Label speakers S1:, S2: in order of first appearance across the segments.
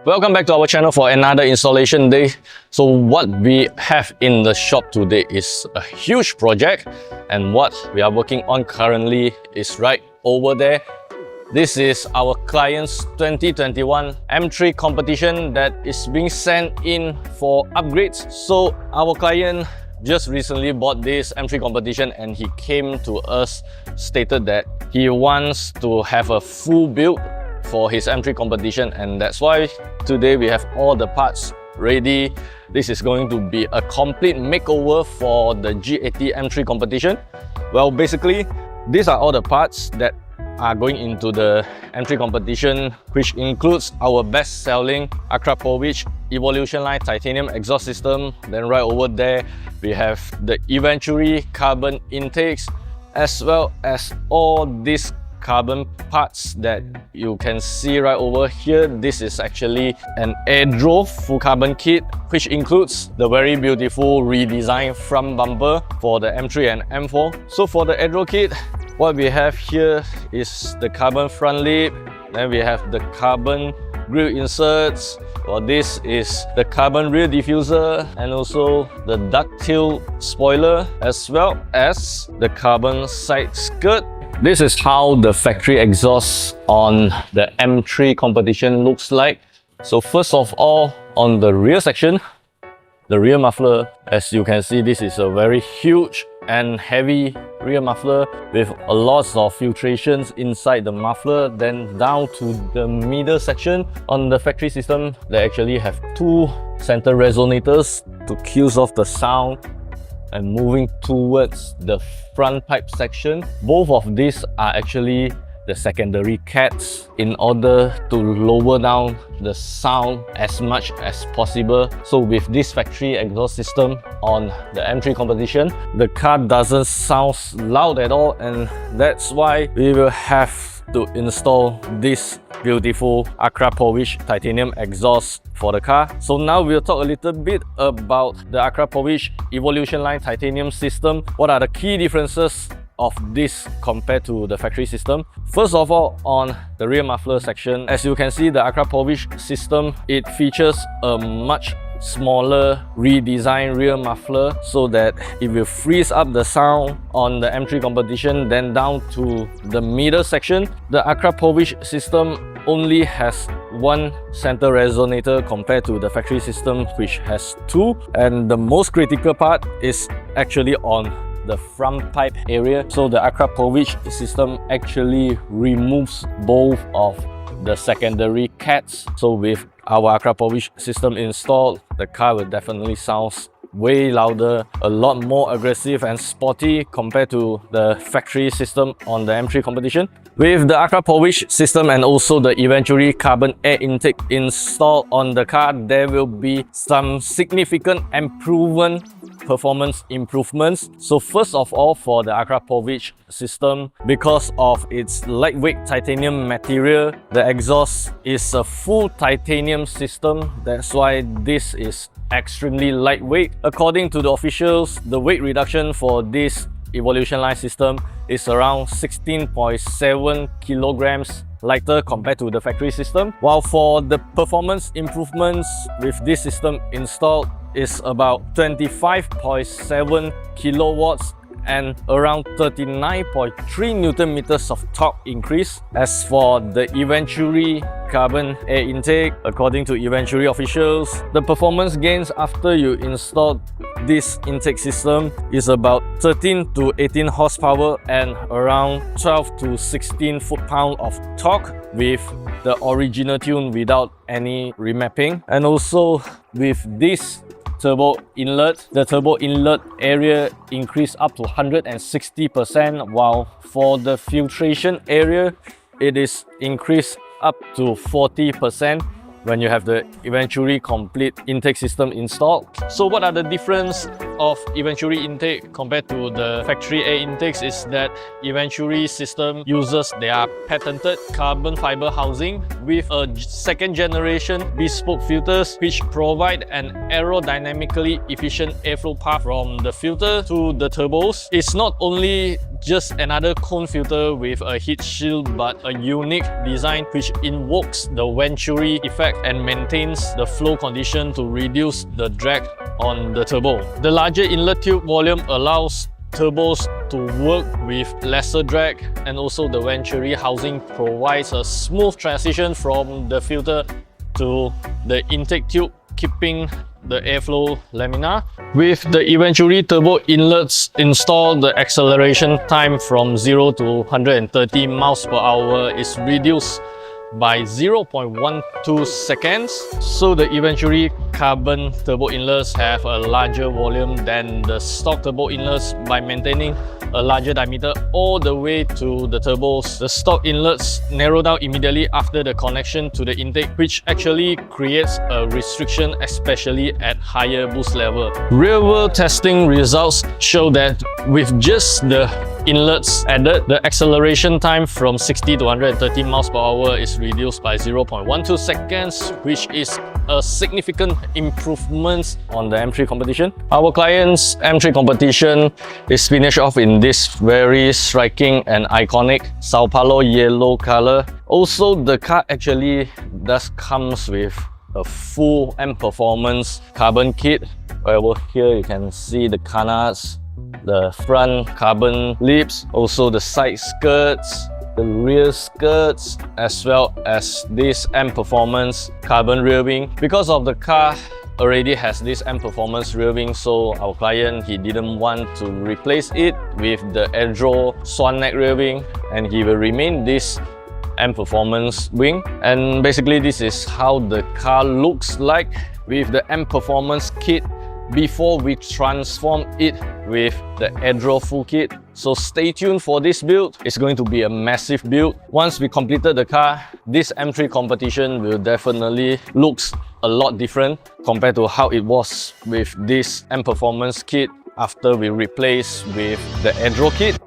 S1: Welcome back to our channel for another installation day. So what we have in the shop today is a huge project, and what we are working on currently is right over there. This is our client's 2021 M3 competition that is being sent in for upgrades. So our client just recently bought this M3 competition and he came to us, stated that he wants to have a full build for his M3 competition, and that's why today we have all the parts ready. This is going to be a complete makeover for the G80 M3 competition. Well, basically, these are all the parts that are going into the M3 competition, which includes our best-selling Akrapovic Evolution Line titanium exhaust system. Then right over there, we have the Eventuri carbon intakes, as well as all these carbon parts that you can see right over here. This is actually an Adro full carbon kit, which includes the very beautiful redesigned front bumper for the M3 and M4. So for the Adro kit, what we have here is the carbon front lip, then we have the carbon grille inserts. Well, this is the carbon rear diffuser and also the ducktail spoiler, as well as the carbon side skirt. This is how the factory exhaust on the M3 competition looks like. So first of all, on the rear section, the rear muffler, as you can see, this is a very huge and heavy rear muffler with a lot of filtrations inside the muffler. Then down to the middle section on the factory system, they actually have two center resonators to kill off the sound. And moving towards the front pipe section, both of these are actually the secondary cats in order to lower down the sound as much as possible. So with this factory exhaust system on the M3 competition, the car doesn't sound loud at all, and that's why we will have to install this beautiful Akrapovic titanium exhaust for the car. So now we'll talk a little bit about the Akrapovic Evolution Line titanium system. What are the key differences of this compared to the factory system? First of all, on the rear muffler section, as you can see, the Akrapovic system, it features a much smaller redesigned rear muffler so that it will freeze up the sound on the M3 competition. Then down to the middle section, the Akrapovic system only has one center resonator compared to the factory system, which has two. And the most critical part is actually on the front pipe area. So the Akrapovic system actually removes both of the secondary cats. So with our Akrapovic system installed, the car will definitely sound way louder, a lot more aggressive and sporty compared to the factory system on the M3 competition. With the Akrapovic system and also the Eventuri carbon air intake installed on the car, there will be some significant and proven performance improvements. So first of all, for the Akrapovic system, because of its lightweight titanium material, the exhaust is a full titanium system. That's why this is extremely lightweight. According to the officials, the weight reduction for this Evolution Line system is around 16.7 kilograms lighter compared to the factory system. While for the performance improvements with this system installed is about 25.7 kilowatts and around 39.3 Newton meters of torque increase. As for the Eventuri carbon air intake, according to Eventuri officials, the performance gains after you install this intake system is about 13 to 18 horsepower and around 12 to 16 foot-pound of torque with the original tune without any remapping. And also with this turbo inlet, the turbo inlet area increased up to 160%, while for the filtration area, it is increased up to 40% when you have the Eventuri complete intake system installed. So what are the difference of Eventuri intake compared to the factory air intakes is that Eventuri system uses their patented carbon fiber housing with a second generation bespoke filters which provide an aerodynamically efficient airflow path from the filter to the turbos. It's not only just another cone filter with a heat shield, but a unique design which invokes the Venturi effect and maintains the flow condition to reduce the drag on the turbo. The larger inlet tube volume allows turbos to work with lesser drag, and also the Venturi housing provides a smooth transition from the filter to the intake tube, keeping the airflow laminar. With the Eventuri turbo inlets installed, the acceleration time from 0 to 130 miles per hour is reduced by 0.12 seconds. So the Eventuri carbon turbo inlets have a larger volume than the stock turbo inlets by maintaining a larger diameter all the way to the turbos. The stock inlets narrow down immediately after the connection to the intake, which actually creates a restriction, especially at higher boost level. Real-world testing results show that with just the inlets added, the acceleration time from 60 to 130 miles per hour is reduced by 0.12 seconds, which is a significant improvement on the M3 Competition. Our client's M3 Competition is finished off in this very striking and iconic Sao Paulo yellow color. Also, the car actually does comes with a full M Performance carbon kit. Over here you can see the canards, the front carbon lips, also the side skirts, the rear skirts, as well as this M Performance carbon rear wing. Because of the car already has this M Performance rear wing, so our client, he didn't want to replace it with the Adro swan neck rear wing, and he will remain this M Performance wing. And basically this is how the car looks like with the M Performance kit before we transform it with the Adro full kit. So stay tuned for this build. It's going to be a massive build. Once we completed the car, this M3 Competition will definitely looks a lot different compared to how it was with this M Performance kit after we replaced with the Adro kit.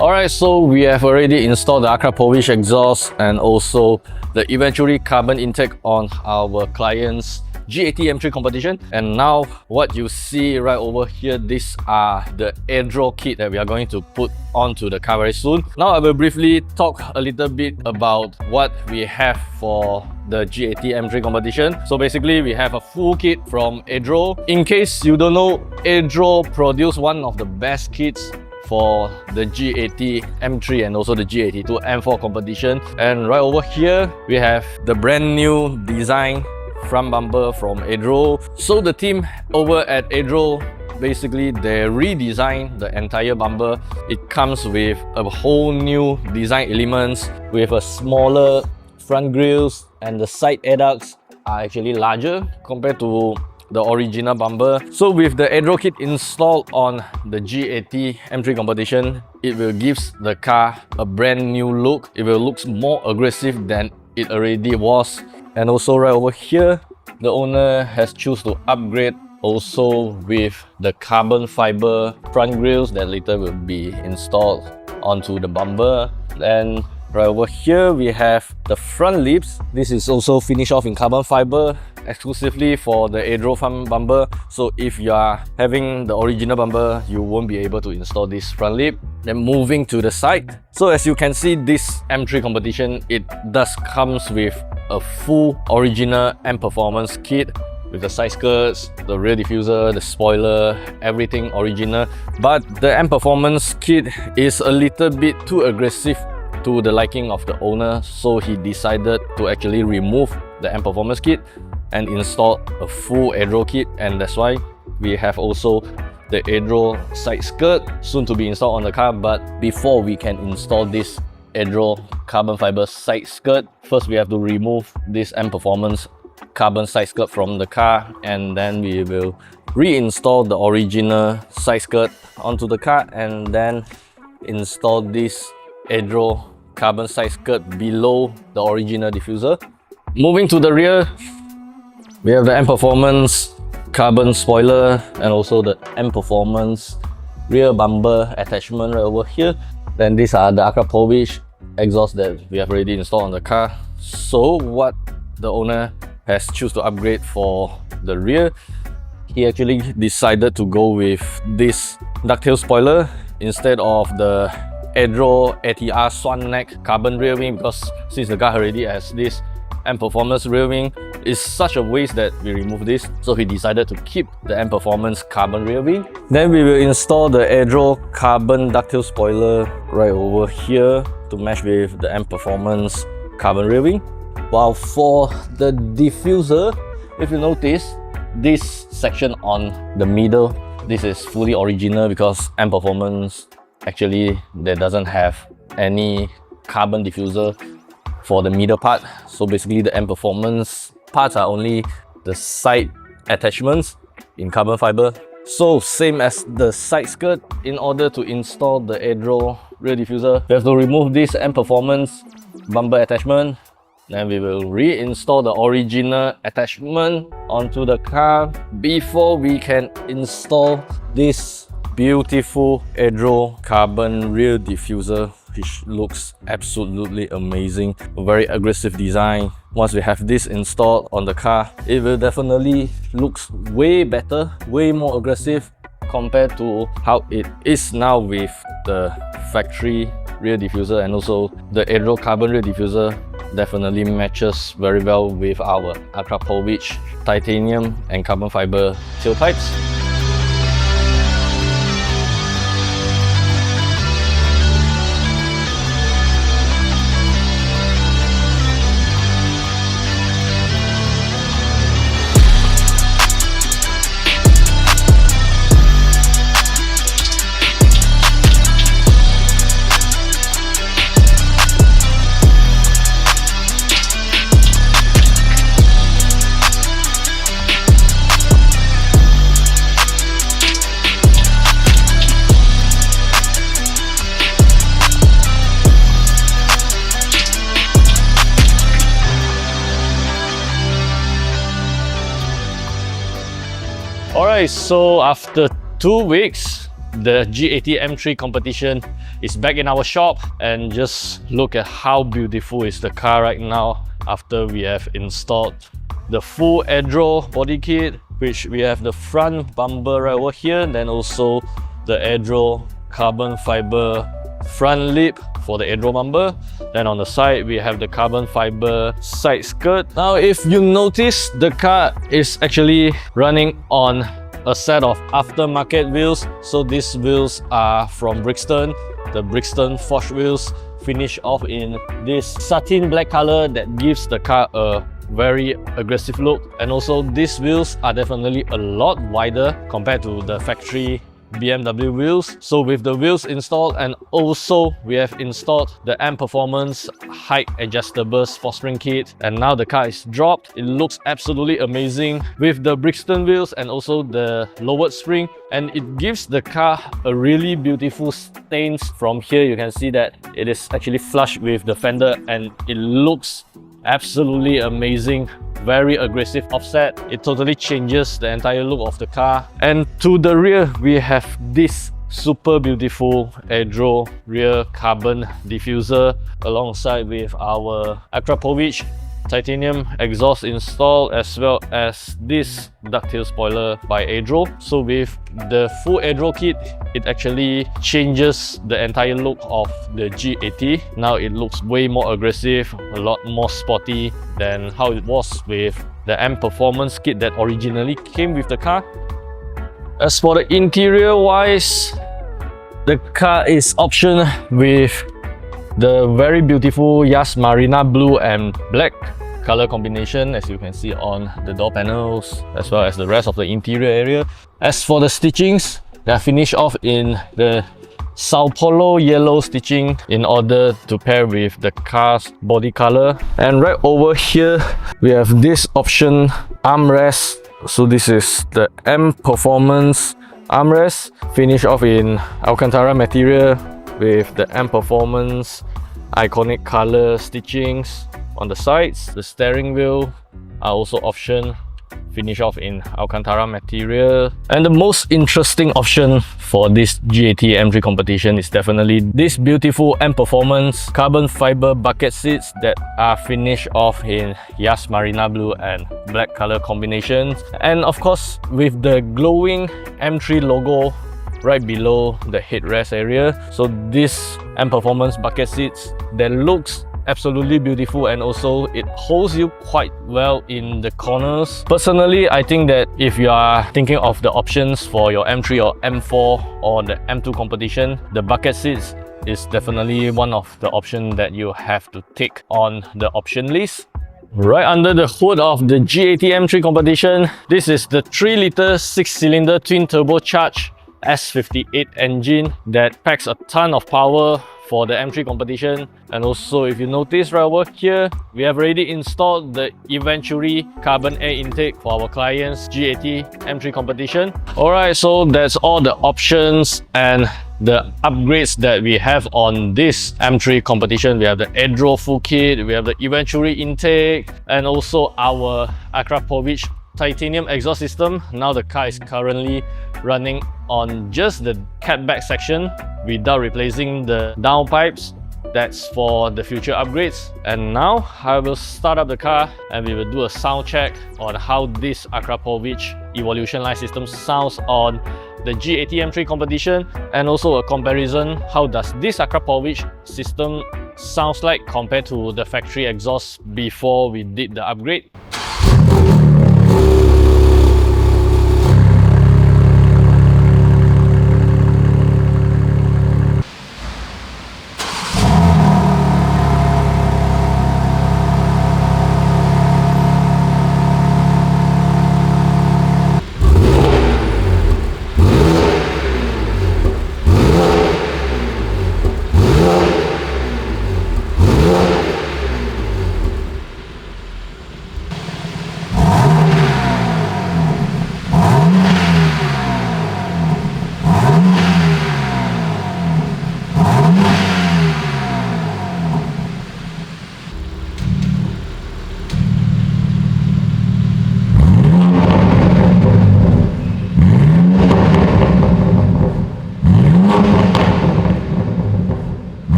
S1: Alright, so we have already installed the Akrapovic exhaust and also the Eventuri carbon intake on our client's G80 M3 Competition. And now what you see right over here, these are the Adro kit that we are going to put onto the car very soon. Now I will briefly talk a little bit about what we have for the G80 M3 Competition. So basically we have a full kit from Adro. In case you don't know, Adro produced one of the best kits for the G80 M3 and also the G82 M4 Competition. And right over here we have the brand new design front bumper from Adro. So the team over at Adro, basically they redesigned the entire bumper. It comes with a whole new design elements with a smaller front grills, and the side air ducts are actually larger compared to the original bumper. So with the Adro kit installed on the G80 M3 Competition, it will give the car a brand new look. It will look more aggressive than it already was. And also right over here, the owner has chosen to upgrade also with the carbon fiber front grills that later will be installed onto the bumper. And right over here we have the front lips. This is also finished off in carbon fiber exclusively for the Adro front bumper. So if you are having the original bumper, you won't be able to install this front lip. Then moving to the side. So as you can see, this M3 Competition, it does comes with a full original M Performance kit with the side skirts, the rear diffuser, the spoiler, everything original. But the M Performance kit is a little bit too aggressive to the liking of the owner, so he decided to actually remove the M Performance kit and installed a full Adro kit, and that's why we have also the Adro side skirt soon to be installed on the car. But before we can install this Adro carbon fiber side skirt, first we have to remove this M Performance carbon side skirt from the car, and then we will reinstall the original side skirt onto the car and then install this Adro carbon side skirt below the original diffuser. Moving to the rear, we have the M Performance carbon spoiler and also the M Performance rear bumper attachment right over here. Then these are the Akrapovic exhaust that we have already installed on the car. So what the owner has chosen to upgrade for the rear, he actually decided to go with this ducktail spoiler instead of the Adro ATR swan neck carbon rear wing, because since the car already has this M Performance rear wing, it's such a waste that we remove this, so he decided to keep the M Performance carbon rear wing. Then we will install the Adro carbon ducktail spoiler right over here to match with the M Performance carbon rear wing. While for the diffuser, if you notice, this section on the middle, this is fully original because M Performance actually there doesn't have any carbon diffuser for the middle part. So basically the M Performance parts are only the side attachments in carbon fiber. So same as the side skirt, in order to install the Adro rear diffuser, we have to remove this M Performance bumper attachment. Then we will reinstall the original attachment onto the car before we can install this beautiful Adro carbon rear diffuser, which looks absolutely amazing. A very aggressive design. Once we have this installed on the car, it will definitely looks way better, way more aggressive compared to how it is now with the factory rear diffuser, and also the Adro carbon rear diffuser definitely matches very well with our Akrapovic titanium and carbon fiber tailpipes. Alright, so after 2 weeks, the G80 M3 Competition is back in our shop, and just look at how beautiful is the car right now after we have installed the full Adro body kit, which we have the front bumper right over here, then also the Adro carbon fiber front lip for the Adro bumper. Then on the side we have the carbon fiber side skirt. Now if you notice, the car is actually running on a set of aftermarket wheels. So these wheels are from Brixton, the Brixton forged wheels, finished off in this satin black color that gives the car a very aggressive look. And also these wheels are definitely a lot wider compared to the factory BMW wheels. So with the wheels installed, and also we have installed the M Performance height adjustable sports spring kit, and now the car is dropped. It looks absolutely amazing with the Brixton wheels and also the lowered spring, and it gives the car a really beautiful stains. From here you can see that it is actually flush with the fender, and it looks absolutely amazing. Very aggressive offset. It totally changes the entire look of the car. And to the rear we have this super beautiful Adro rear carbon diffuser alongside with our Akrapovic titanium exhaust installed, as well as this ducktail spoiler by Adro. So with the full Adro kit, it actually changes the entire look of the G80. Now it looks way more aggressive, a lot more sporty than how it was with the M Performance kit that originally came with the car. As for the interior wise, the car is optioned with the very beautiful H.A.S Marina blue and black color combination, as you can see on the door panels, as well as the rest of the interior area. As for the stitchings, they are finished off in the Sao Paulo yellow stitching in order to pair with the car's body color. And right over here, we have this option armrest. So this is the M Performance armrest, finished off in Alcantara material with the M Performance iconic color stitchings on the sides. The steering wheel are also option, finish off in Alcantara material. And the most interesting option for this G80 M3 competition is definitely this beautiful M Performance carbon fiber bucket seats that are finished off in H.A.S Marina Blue and black color combinations. And of course, with the glowing M3 logo right below the headrest area. So this M Performance bucket seats that looks absolutely beautiful, and also it holds you quite well in the corners. Personally, I think that if you are thinking of the options for your M3 or M4 or the M2 competition, the bucket seats is definitely one of the options that you have to tick on the option list. Right under the hood of the G80 M3 competition, this is the 3-litre 6-cylinder twin turbocharged S58 engine that packs a ton of power for the M3 competition. And also, if you notice right over here, we have already installed the Eventuri carbon air intake for our client's G80 M3 competition. Alright, so that's all the options and the upgrades that we have on this M3 competition. We have the Adro full kit, we have the Eventuri intake, and also our Akrapovic titanium exhaust system. Now the car is currently running on just the catback section without replacing the downpipes. That's for the future upgrades. And now I will start up the car and we will do a sound check on how this Akrapovic Evolution Line system sounds on the G80 M3 competition, and also a comparison how does this Akrapovic system sounds like compared to the factory exhaust before we did the upgrade.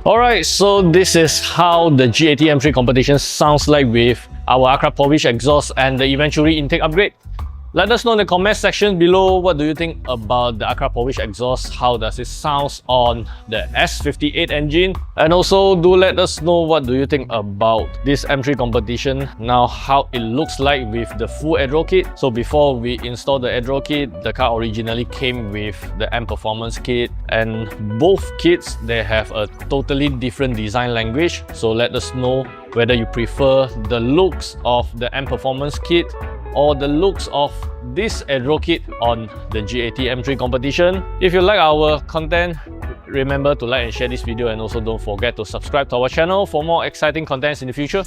S1: Alright, so this is how the G80 M3 competition sounds like with our Akrapovic exhaust and the Eventuri intake upgrade. Let us know in the comment section below what do you think about the Akrapovic exhaust, how does it sound on the S58 engine, and also do let us know what do you think about this M3 competition, now how it looks like with the full Adro kit. So before we install the Adro kit, the car originally came with the M Performance kit, and both kits they have a totally different design language. So let us know whether you prefer the looks of the M Performance kit or the looks of this Adro kit on the G80 M3 competition. If you like our content, remember to like and share this video, and also don't forget to subscribe to our channel for more exciting contents in the future.